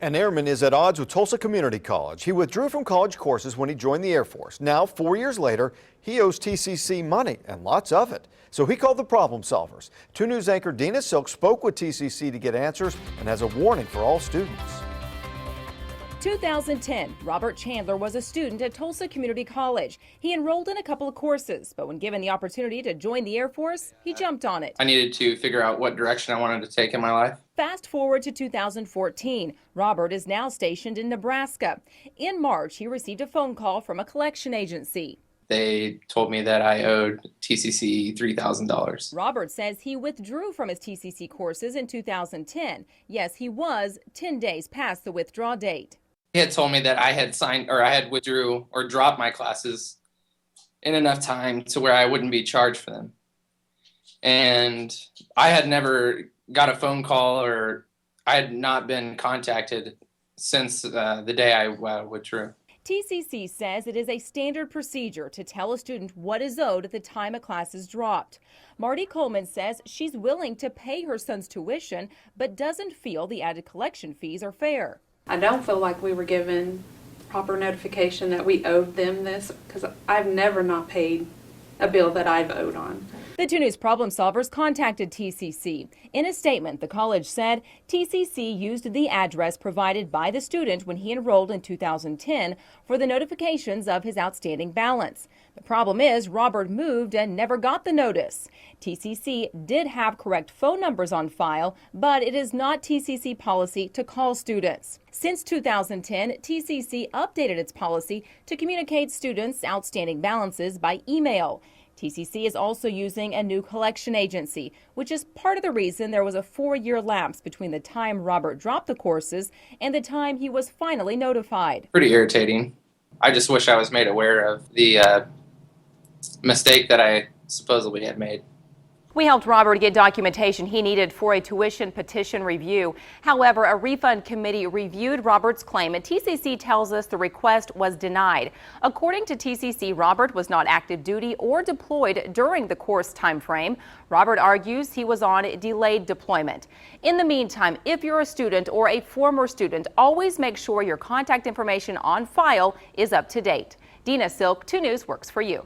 An airman is at odds with Tulsa Community College. He withdrew from college courses when he joined the Air Force. Now, 4 years later, he owes TCC money, and lots of it. So he called the problem solvers. 2 News anchor Dina Silk spoke with TCC to get answers and has a warning for all students. 2010, Robert Chandler was a student at Tulsa Community College. He enrolled in a couple of courses, but when given the opportunity to join the Air Force, he jumped on it. I needed to figure out what direction I wanted to take in my life. Fast forward to 2014. Robert is now stationed in Nebraska. In March, he received a phone call from a collection agency. They told me that I owed TCC $3,000. Robert says he withdrew from his TCC courses in 2010. Yes, he was 10 days past the withdrawal date. He had told me that I had withdrew or dropped my classes in enough time to where I wouldn't be charged for them. And I had never got a phone call, or I had not been contacted since the day I withdrew. TCC says it is a standard procedure to tell a student what is owed at the time a class is dropped. Marty Coleman says she's willing to pay her son's tuition, but doesn't feel the added collection fees are fair. I don't feel like we were given proper notification that we owed them this, because I've never not paid a bill that I've owed on. The 2 News problem solvers contacted TCC. In a statement, the college said TCC used the address provided by the student when he enrolled in 2010 for the notifications of his outstanding balance. The problem is Robert moved and never got the notice. TCC did have correct phone numbers on file, but it is not TCC policy to call students. Since 2010, TCC updated its policy to communicate students' outstanding balances by email. TCC is also using a new collection agency, which is part of the reason there was a 4-year lapse between the time Robert dropped the courses and the time he was finally notified. Pretty irritating. I just wish I was made aware of the mistake that I supposedly had made. We helped Robert get documentation he needed for a tuition petition review. However, a refund committee reviewed Robert's claim, and TCC tells us the request was denied. According to TCC, Robert was not active duty or deployed during the course time frame. Robert argues he was on delayed deployment. In the meantime, if you're a student or a former student, always make sure your contact information on file is up to date. Dina Silk, 2 News works for you.